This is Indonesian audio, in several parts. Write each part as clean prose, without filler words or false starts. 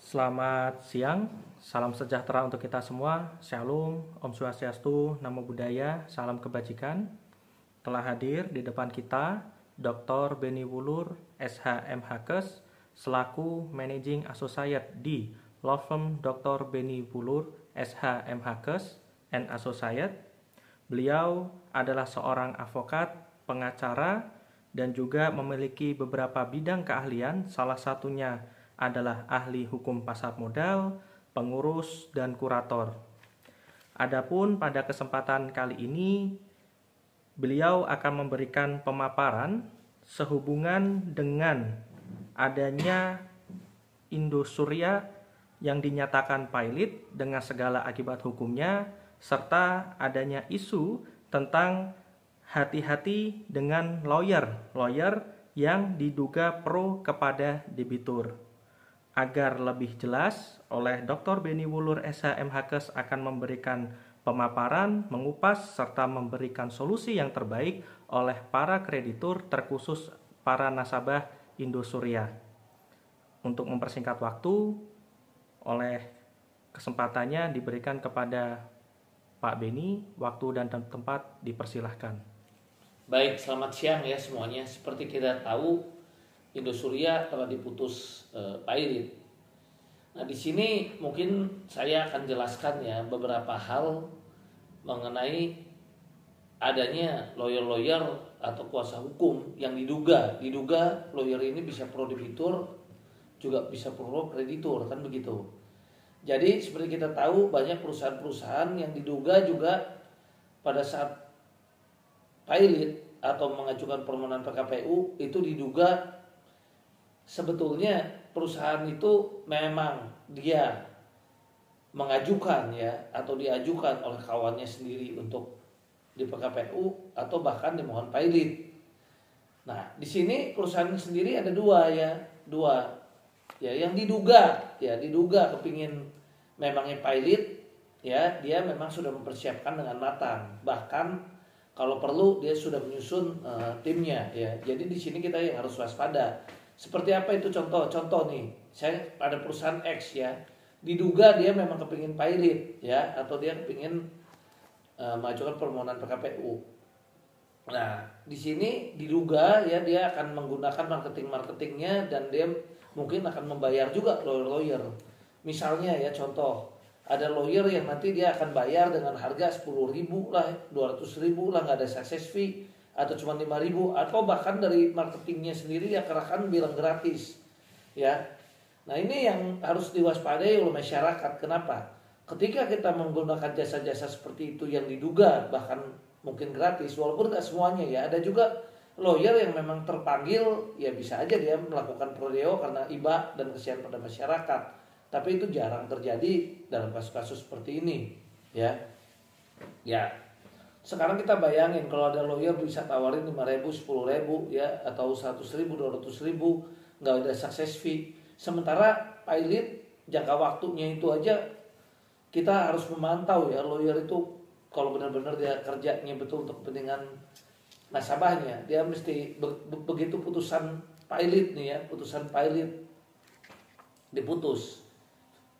Selamat siang, salam sejahtera untuk kita semua. Shalom, Om Swastiastu, Namo Buddhaya, salam kebajikan. Telah hadir di depan kita Dr. Beni Wulur, SH.M.H.Kes, selaku Managing Associate di Law Firm Dr. Beni Wulur, SH.M.H.Kes and Associate. Beliau adalah seorang advokat, pengacara, dan juga memiliki beberapa bidang keahlian, salah satunya adalah ahli hukum pasar modal, pengurus, dan kurator. Adapun pada kesempatan kali ini, beliau akan memberikan pemaparan sehubungan dengan adanya Indosuria yang dinyatakan pailit dengan segala akibat hukumnya, serta adanya isu tentang hati-hati dengan lawyer yang diduga pro kepada debitur. Agar lebih jelas, oleh Dr. Beni Wulur SH.M.H.Kes akan memberikan pemaparan, mengupas, serta memberikan solusi yang terbaik oleh para kreditur, terkhusus para nasabah Indosuria. Untuk mempersingkat waktu, oleh kesempatannya diberikan kepada Pak Beni, waktu dan tempat dipersilahkan. Baik, selamat siang ya semuanya. Seperti kita tahu, Indosuria telah diputus pailit. Nah, di sini mungkin saya akan jelaskan ya beberapa hal mengenai adanya lawyer atau kuasa hukum yang diduga lawyer ini bisa pro debitur, juga bisa pro kreditur, kan begitu. Jadi seperti kita tahu, banyak perusahaan-perusahaan yang diduga juga pada saat pailit atau mengajukan permohonan PKPU itu diduga sebetulnya perusahaan itu memang dia mengajukan ya atau diajukan oleh kawannya sendiri untuk di PKPU atau bahkan dimohon pailit. Nah, di sini perusahaan sendiri ada dua ya yang diduga kepingin memangnya pailit ya, dia memang sudah mempersiapkan dengan matang, bahkan kalau perlu dia sudah menyusun timnya ya. Jadi di sini kita yang harus waspada. Seperti apa itu contoh nih, saya pada perusahaan X ya, diduga dia memang kepingin pailit ya, atau dia kepingin mengajukan permohonan PKPU. Nah, di sini diduga ya dia akan menggunakan marketingnya dan dia mungkin akan membayar juga lawyer. Misalnya ya contoh, ada lawyer yang nanti dia akan bayar dengan harga 10.000 lah, 200.000 lah, nggak ada success fee, atau cuma 5.000, atau bahkan dari marketingnya sendiri ya kerahkan bilang gratis ya. Nah, ini yang harus diwaspadai oleh masyarakat. Kenapa? Ketika kita menggunakan jasa-jasa seperti itu yang diduga bahkan mungkin gratis, walaupun nggak semuanya ya, ada juga lawyer yang memang terpanggil ya, bisa aja dia melakukan prodeo karena iba dan kesian pada masyarakat, tapi itu jarang terjadi dalam kasus-kasus seperti ini ya. Sekarang kita bayangin kalau ada lawyer bisa tawarin 5.000, 10.000 ya, atau 100.000, 200.000, nggak ada success fee. Sementara pailit jangka waktunya itu aja kita harus memantau ya, lawyer itu kalau benar-benar dia kerjanya betul untuk kepentingan nasabahnya, dia mesti begitu putusan pailit nih ya, putusan pailit diputus.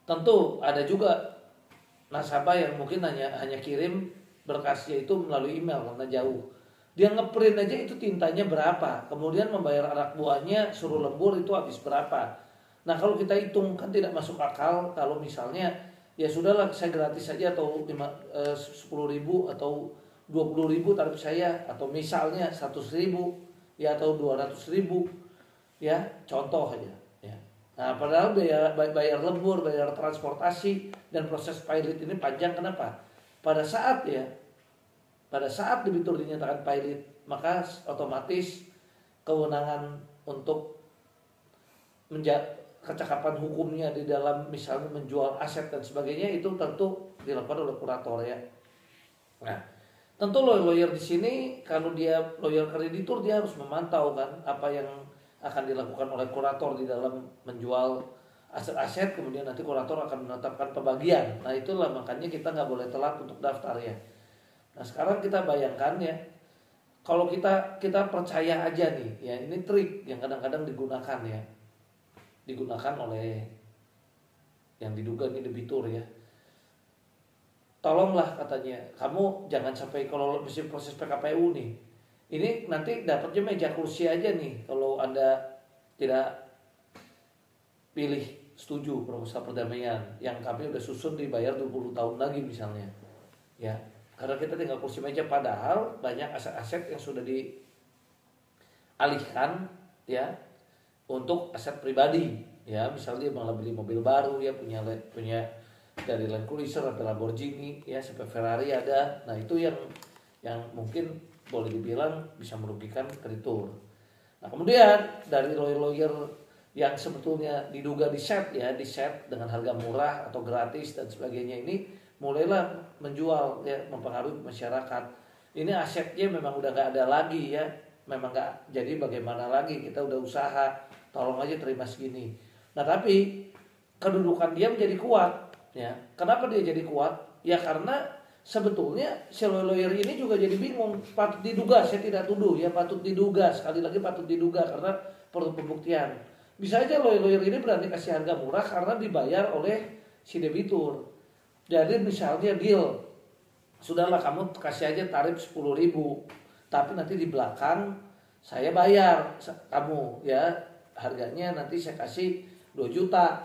Tentu ada juga nasabah yang mungkin hanya kirim berkasnya itu melalui email karena jauh. Dia ngeprint aja itu tintanya berapa, kemudian membayar anak buahnya suruh lembur itu habis berapa. Nah, kalau kita hitung kan tidak masuk akal kalau misalnya ya sudahlah saya gratis saja, atau 10.000 atau 20.000 tarif saya, atau misalnya 100.000 ya, atau 200.000 ya, contoh aja ya. Nah, padahal bayar lembur, bayar transportasi, dan proses pilot ini panjang. Kenapa? Pada saat debitur dinyatakan pailit, maka otomatis kewenangan untuk kecakapan hukumnya di dalam misalnya menjual aset dan sebagainya itu tentu dilakukan oleh kurator ya. Nah, tentu lawyer di sini kalau dia lawyer kreditur, dia harus memantau kan apa yang akan dilakukan oleh kurator di dalam menjual aset-aset, kemudian nanti kurator akan menetapkan pembagian. Nah, itulah makanya kita nggak boleh telat untuk daftar ya. Nah, sekarang kita bayangkan ya, kalau kita percaya aja nih ya, ini trik yang kadang-kadang digunakan oleh yang diduga ini debitur ya. Tolonglah katanya, kamu jangan sampai kalau mesti proses PKPU nih. Ini nanti dapatnya meja kursi aja nih kalau Anda tidak pilih setuju proposal perdamaian yang kami udah susun dibayar 20 tahun lagi misalnya. Ya, karena kita tinggal kursi meja padahal banyak aset-aset yang sudah dialihkan ya untuk aset pribadi. Ya, misalnya dia malah beli mobil baru ya punya dari Land Cruiser sampai Lamborghini ya sampai Ferrari ada. Nah, itu yang mungkin boleh dibilang bisa merugikan kreditur. Nah, kemudian dari lawyer-lawyer yang sebetulnya diduga di set dengan harga murah atau gratis dan sebagainya ini mulailah menjual ya, mempengaruhi masyarakat. Ini asetnya memang udah gak ada lagi ya, memang gak jadi bagaimana lagi, kita udah usaha, tolong aja terima segini. Nah, tapi kedudukan dia menjadi kuat ya. Kenapa dia jadi kuat? Ya karena sebetulnya si lawyer ini juga jadi bingung, patut diduga, saya tidak tuduh ya, patut diduga, sekali lagi patut diduga karena perlu pembuktian. Bisa aja lawyer ini berani kasih harga murah karena dibayar oleh si debitur. Jadi misalnya deal, sudahlah kamu kasih aja tarif 10.000, tapi nanti di belakang saya bayar kamu ya, harganya nanti saya kasih 2,5 juta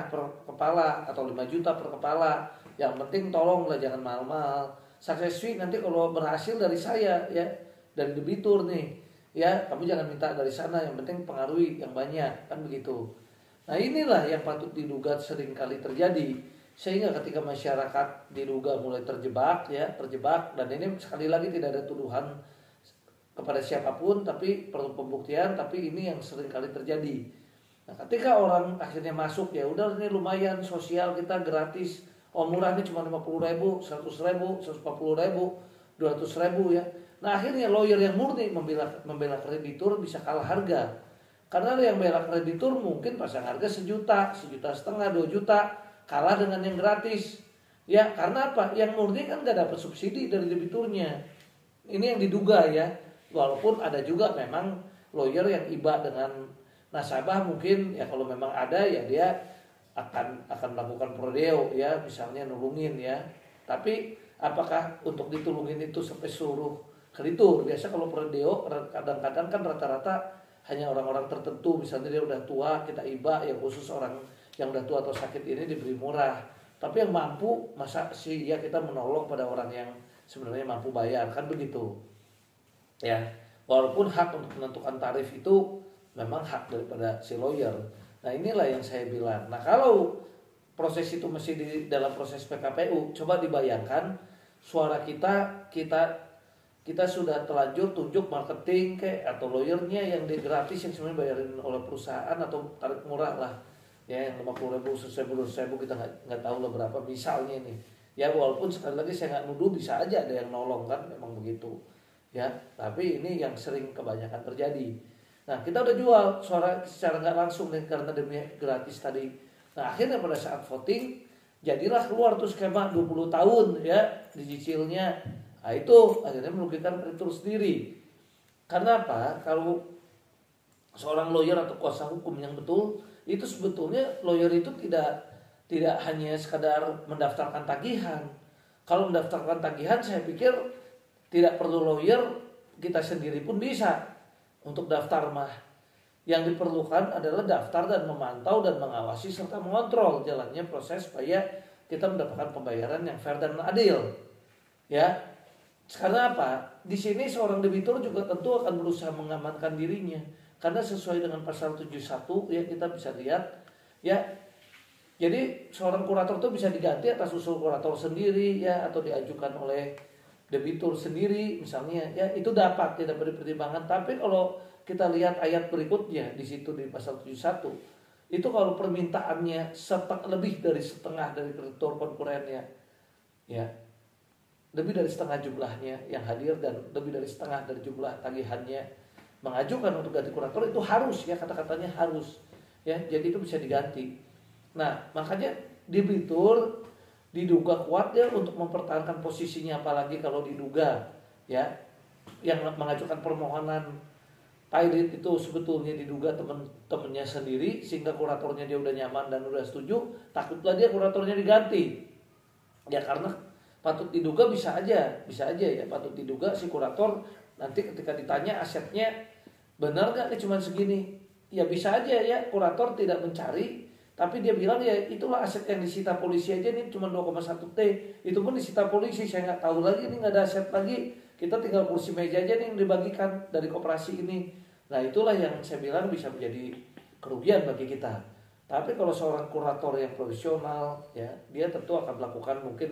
per kepala atau 5 juta per kepala. Yang penting tolonglah jangan mahal-mahal. Success fee nanti kalau berhasil dari saya ya, dari debitur nih. Ya, kamu jangan minta dari sana, yang penting pengaruhi yang banyak, kan begitu. Nah, inilah yang patut diduga sering kali terjadi. Sehingga ketika masyarakat diduga mulai terjebak dan ini sekali lagi tidak ada tuduhan kepada siapapun, tapi perlu pembuktian, tapi ini yang sering kali terjadi. Nah, ketika orang akhirnya masuk, ya udah ini lumayan sosial kita gratis, murah nih cuma 50.000, 100.000, 140.000, 200.000 ya. Nah, akhirnya lawyer yang murni membela kreditur bisa kalah harga. Karena yang membela kreditur mungkin pasang harga 1 juta, 1,5 juta, 2 juta, kalah dengan yang gratis. Ya, karena apa? Yang murni kan gak dapat subsidi dari debiturnya. Ini yang diduga ya. Walaupun ada juga memang lawyer yang iba dengan nasabah, mungkin ya kalau memang ada ya dia akan melakukan prodeo ya, misalnya nulungin ya. Tapi apakah untuk ditulungin itu sampai seluruh kreditur? Biasa kalau prodeo kadang-kadang kan rata-rata hanya orang-orang tertentu, misalnya dia udah tua kita iba, yang khusus orang yang udah tua atau sakit ini diberi murah. Tapi yang mampu, masa sih ya kita menolong pada orang yang sebenarnya mampu bayar, kan begitu ya. Walaupun hak untuk menentukan tarif itu memang hak daripada si lawyer. Nah, inilah yang saya bilang. Nah, kalau proses itu masih di dalam proses PKPU, coba dibayangkan suara kita sudah terlanjur tunjuk marketing atau lawyernya yang di gratis yang sebenarnya bayarin oleh perusahaan atau tarif murah lah ya, yang 50.000, 100.000, 200.000 kita nggak tahu lah berapa misalnya ini ya. Walaupun sekali lagi saya nggak nuduh, bisa aja ada yang nolong kan, memang begitu ya, tapi ini yang sering kebanyakan terjadi. Nah, kita udah jual suara secara nggak langsung nih karena demi gratis tadi. Nah, akhirnya pada saat voting jadilah keluar tuh skema 20 tahun ya dicicilnya. Nah, itu akhirnya merugikan kreditur sendiri. Karena apa? Kalau seorang lawyer atau kuasa hukum yang betul, itu sebetulnya lawyer itu tidak hanya sekadar mendaftarkan tagihan. Kalau mendaftarkan tagihan, saya pikir tidak perlu lawyer, kita sendiri pun bisa untuk daftar mah. Yang diperlukan adalah daftar dan memantau dan mengawasi serta mengontrol jalannya proses supaya kita mendapatkan pembayaran yang fair dan adil. Ya. Karena apa? Di sini seorang debitur juga tentu akan berusaha mengamankan dirinya. Karena sesuai dengan pasal 71 ya, kita bisa lihat ya. Jadi seorang kurator itu bisa diganti atas usul kurator sendiri ya, atau diajukan oleh debitur sendiri misalnya ya, itu tidak dipertimbangkan. Tapi kalau kita lihat ayat berikutnya di situ di pasal 71, itu kalau permintaannya lebih dari setengah dari kreditur konkurennya ya, lebih dari setengah jumlahnya yang hadir dan lebih dari setengah dari jumlah tagihannya mengajukan untuk ganti kurator, itu harus ya, kata-katanya harus ya, jadi itu bisa diganti. Nah, makanya debitur diduga kuat ya untuk mempertahankan posisinya, apalagi kalau diduga ya yang mengajukan permohonan pilot itu sebetulnya diduga temen-temennya sendiri, sehingga kuratornya dia udah nyaman dan udah setuju, takutlah dia kuratornya diganti. Ya karena patut diduga bisa aja ya, patut diduga si kurator nanti ketika ditanya asetnya benar gak nih cuma segini, ya bisa aja ya kurator tidak mencari, tapi dia bilang ya itulah aset yang disita polisi aja nih cuma 2,1 T, itu pun disita polisi, saya nggak tahu lagi nih, nggak ada aset lagi, kita tinggal kursi meja aja nih yang dibagikan dari koperasi ini. Nah itulah yang saya bilang bisa menjadi kerugian bagi kita. Tapi kalau seorang kurator yang profesional ya, dia tentu akan melakukan mungkin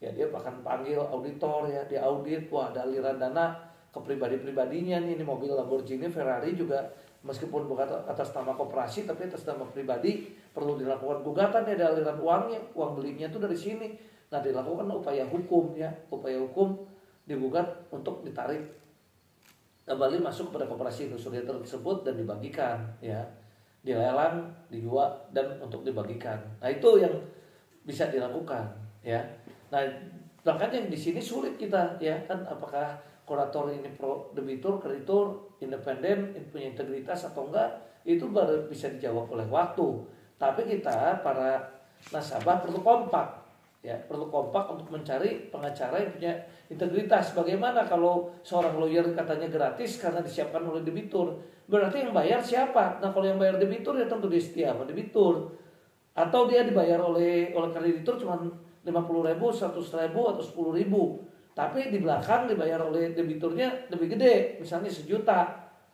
ya dia akan panggil auditor ya, dia audit, wah ada aliran dana ke pribadi-pribadinya nih, ini mobil Lamborghini, Ferrari juga meskipun bukan atas nama koperasi tapi atas nama pribadi, perlu dilakukan gugatan ya, ada aliran uangnya, uang belinya itu dari sini. Nah dilakukan upaya hukum ya, upaya hukum digugat untuk ditarik kembali masuk kepada koperasi Indosuria tersebut dan dibagikan ya, dilelang, dijual dan untuk dibagikan. Nah itu yang bisa dilakukan ya. Nah makanya di sini sulit kita ya kan, apakah kurator ini pro debitur, kreditur, independen, punya integritas atau enggak, itu baru bisa dijawab oleh waktu. Tapi kita para nasabah perlu kompak ya, perlu kompak untuk mencari pengacara yang punya integritas. Bagaimana kalau seorang lawyer katanya gratis karena disiapkan oleh debitur, berarti yang bayar siapa? Nah kalau yang bayar debitur ya tentu dia setia sama debitur, atau dia dibayar oleh kreditur cuma 50.000, 100.000 atau 10.000, tapi di belakang dibayar oleh debiturnya lebih gede, misalnya 1 juta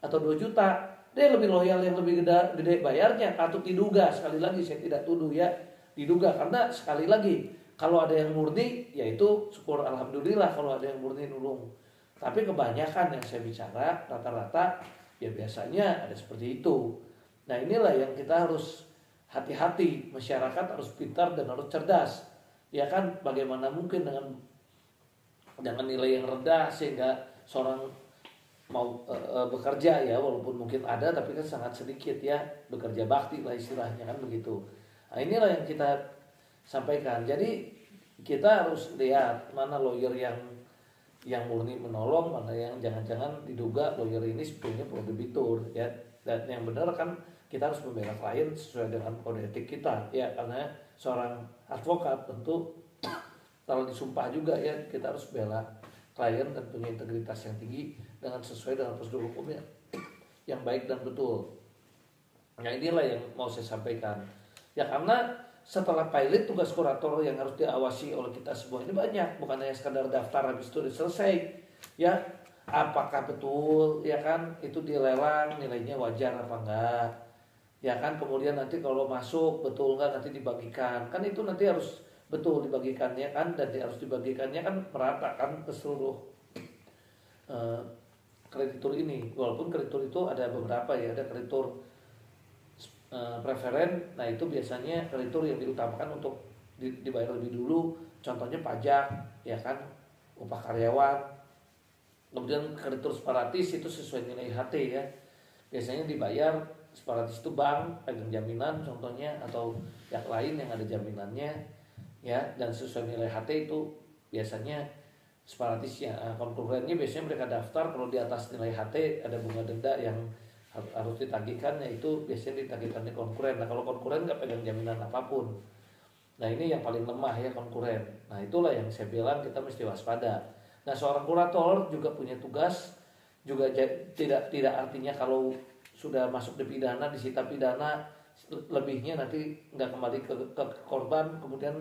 atau 2 juta, dia lebih loyal yang lebih gede bayarnya. Patut diduga, sekali lagi saya tidak tuduh ya, diduga, karena sekali lagi kalau ada yang murni, yaitu syukur alhamdulillah kalau ada yang murni nulung. Tapi kebanyakan yang saya bicara, rata-rata ya biasanya ada seperti itu. Nah inilah yang kita harus hati-hati, masyarakat harus pintar dan harus cerdas. Ya kan, bagaimana mungkin dengan nilai yang rendah sehingga seorang mau bekerja ya, walaupun mungkin ada tapi kan sangat sedikit ya, bekerja bakti lah istilahnya kan begitu. Nah inilah yang kita sampaikan. Jadi kita harus lihat mana lawyer yang murni menolong, mana yang jangan-jangan diduga lawyer ini sebetulnya pro debitur ya. Dan yang benar kan kita harus membela klien sesuai dengan kode etik kita ya, karena seorang advokat tentu kalau disumpah juga ya, kita harus bela klien dan punya integritas yang tinggi dengan sesuai dengan prosedur hukumnya yang baik dan betul. Nah inilah yang mau saya sampaikan ya, karena setelah pilot tugas kurator yang harus diawasi oleh kita semua ini banyak, bukan hanya sekadar daftar habis itu selesai ya, apakah betul ya kan itu dilelang nilainya wajar apa enggak ya kan, kemudian nanti kalau masuk betul enggak nanti dibagikan, kan itu nanti harus betul dibagikannya kan, dan harus dibagikannya kan merata kan ke seluruh kreditur ini. Walaupun kreditur itu ada beberapa ya, ada kreditur preferen, nah itu biasanya kreditur yang diutamakan untuk dibayar lebih dulu, contohnya pajak ya kan, upah karyawan. Kemudian kreditur separatis itu sesuai nilai HT ya, biasanya dibayar separatis itu bank pegang jaminan contohnya, atau yang lain yang ada jaminannya ya, dan sesuai nilai HT itu biasanya separatisnya. Konkurennya biasanya mereka daftar kalau di atas nilai HT ada bunga denda yang harus ditagihkan, yaitu biasanya ditagihkan di konkuren. Nah kalau konkuren nggak pegang jaminan apapun, nah ini yang paling lemah ya konkuren. Nah itulah yang saya bilang kita mesti waspada. Nah seorang kurator juga punya tugas juga, tidak artinya kalau sudah masuk di pidana, disita pidana, lebihnya nanti nggak kembali ke korban, kemudian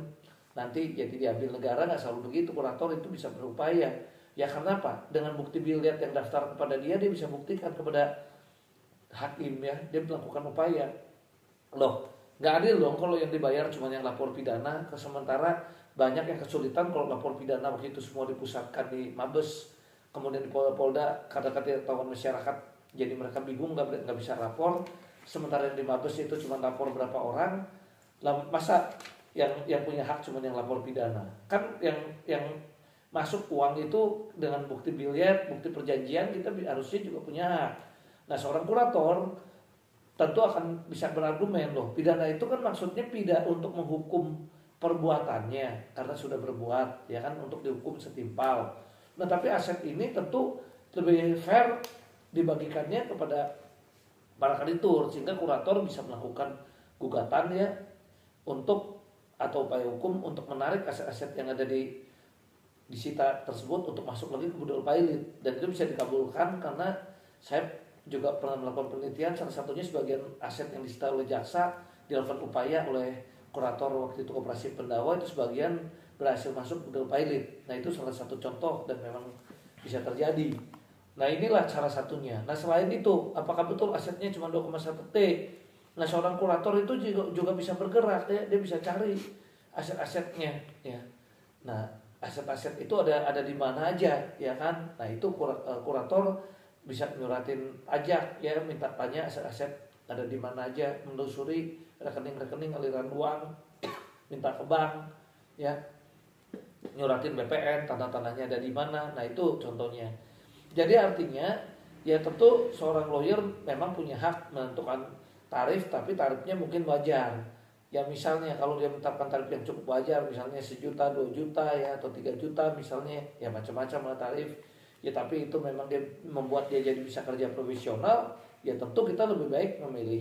nanti jadi diambil negara. Nggak selalu begitu. Kurator itu bisa berupaya ya, karena apa? Dengan bukti biliat yang daftar kepada dia bisa buktikan kepada hakim ya, dia melakukan upaya. Loh, nggak adil dong kalau yang dibayar cuma yang lapor pidana, sementara banyak yang kesulitan kalau lapor pidana waktu itu semua dipusatkan di Mabes, kemudian di Polda, kadang-kadang ketahuan masyarakat, jadi mereka bingung nggak bisa lapor, sementara yang di Mabes itu cuma lapor berapa orang. Lah masa yang punya hak cuma yang lapor pidana? Kan yang masuk uang itu dengan bukti biliat, bukti perjanjian, kita harusnya juga punya hak. Nah seorang kurator tentu akan bisa berargumen, loh pidana itu kan maksudnya untuk menghukum perbuatannya karena sudah berbuat, ya kan, untuk dihukum setimpal. Nah tapi aset ini tentu lebih fair dibagikannya kepada para kreditur sehingga kurator bisa melakukan gugatan ya untuk atau upaya hukum untuk menarik aset-aset yang ada di disita tersebut untuk masuk lagi ke budal pilot, dan itu bisa dikabulkan karena saya juga pernah melakukan penelitian, salah satunya sebagian aset yang disita oleh jaksa dilakukan upaya oleh kurator waktu itu Koperasi Pendawa, itu sebagian berhasil masuk budal pilot. Nah itu salah satu contoh dan memang bisa terjadi. Nah inilah salah satunya. Nah selain itu, apakah betul asetnya cuma 2,1 T? Nah seorang kurator itu juga bisa bergerak ya, dia bisa cari aset-asetnya ya. Nah aset-aset itu ada di mana aja ya kan. Nah itu kurator bisa nyuratin pajak ya, minta tanya aset-aset ada di mana aja, menelusuri rekening-rekening aliran uang, minta ke bank ya, nyuratin BPN tanah-tanahnya ada di mana. Nah itu contohnya. Jadi artinya ya tentu seorang lawyer memang punya hak menentukan tarif, tapi tarifnya mungkin wajar. Ya misalnya kalau dia menetapkan tarif yang cukup wajar, misalnya 1 juta, 2 juta ya, atau 3 juta misalnya, ya macam-macam lah tarif. Ya tapi itu memang dia membuat dia jadi bisa kerja profesional, ya tentu kita lebih baik memilih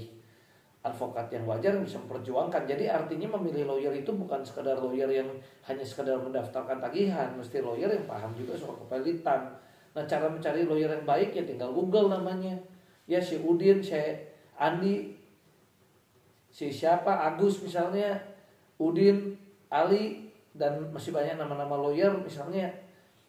advokat yang wajar yang bisa memperjuangkan. Jadi artinya memilih lawyer itu bukan sekadar lawyer yang hanya sekadar mendaftarkan tagihan, mesti lawyer yang paham juga soal kepelitan. Nah cara mencari lawyer yang baik ya tinggal Google namanya. Ya si Udin, si Andi, si siapa, Agus misalnya, Udin, Ali, dan masih banyak nama-nama lawyer misalnya.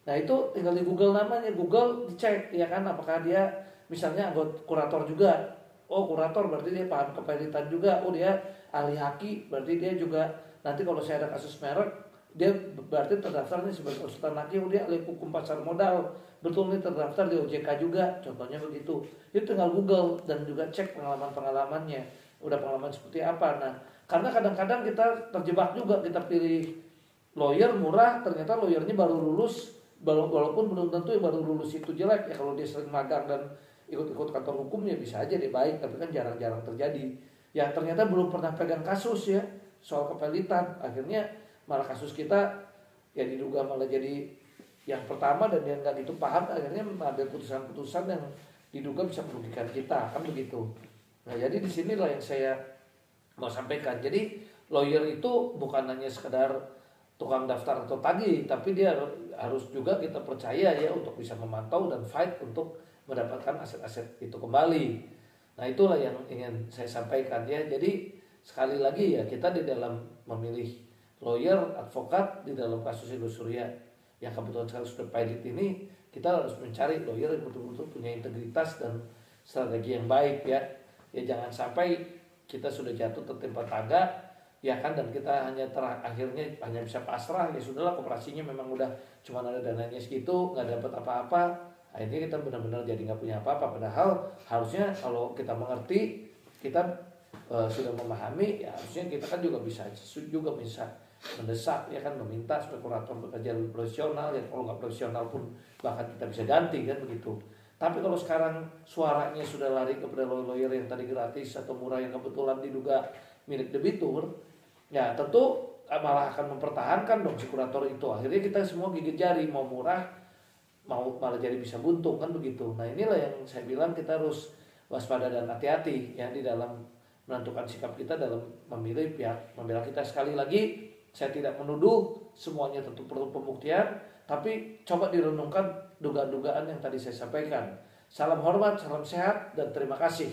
Nah itu tinggal di Google namanya, Google dicek ya kan, apakah dia misalnya anggota kurator juga. Oh kurator berarti dia paham kepelitan juga. Oh dia ahli haki, berarti dia juga nanti kalau saya ada kasus merek, dia berarti terdaftar nih sebagai konsultan haki. Oh dia ahli hukum pasar modal, betul nih terdaftar di OJK juga, contohnya begitu. Itu tinggal Google dan juga cek pengalaman-pengalamannya, udah pengalaman seperti apa. Nah karena kadang-kadang kita terjebak juga, kita pilih lawyer murah, ternyata lawyernya baru lulus, walaupun belum tentu yang baru lulus itu jelek ya. Kalau dia sering magang dan ikut-ikut kantor hukum ya bisa aja dia baik, tapi kan jarang-jarang terjadi. Ya ternyata belum pernah pegang kasus ya soal kepelitan, akhirnya malah kasus kita ya diduga malah jadi yang pertama dan yang nggak gitu paham, akhirnya mengambil putusan-putusan yang diduga bisa merugikan kita, kan begitu. Nah jadi disinilah yang saya mau sampaikan. Jadi lawyer itu bukan hanya sekedar tukang daftar atau tagih, tapi dia harus juga kita percaya ya untuk bisa memantau dan fight untuk mendapatkan aset-aset itu kembali. Nah itulah yang ingin saya sampaikan ya. Jadi sekali lagi ya, kita di dalam memilih lawyer, advokat di dalam kasus Indosuria yang kebetulan sekarang sudah pilot ini, kita harus mencari lawyer yang betul-betul punya integritas dan strategi yang baik ya. Ya jangan sampai kita sudah jatuh tertimpa tangga ya kan, dan kita hanya akhirnya hanya bisa pasrah, ya sudahlah koperasinya memang udah cuma ada dananya segitu, nggak dapat apa-apa. Akhirnya kita benar-benar jadi nggak punya apa-apa. Padahal harusnya kalau kita mengerti, kita sudah memahami, ya harusnya kita kan juga bisa mendesak ya kan, meminta supaya kurator bekerja lebih profesional. Ya kalau nggak profesional pun bahkan kita bisa ganti kan begitu. Tapi kalau sekarang suaranya sudah lari kepada lawyer yang tadi gratis atau murah yang kebetulan diduga milik debitur, ya tentu malah akan mempertahankan dong si kurator itu. Akhirnya kita semua gigit jari, mau murah mau malah jadi bisa buntung kan begitu. Nah inilah yang saya bilang kita harus waspada dan hati-hati ya di dalam menentukan sikap kita dalam memilih pihak membela kita. Sekali lagi saya tidak menuduh semuanya tentu perlu pembuktian, tapi coba direnungkan dugaan-dugaan yang tadi saya sampaikan. Salam hormat, salam sehat, dan terima kasih.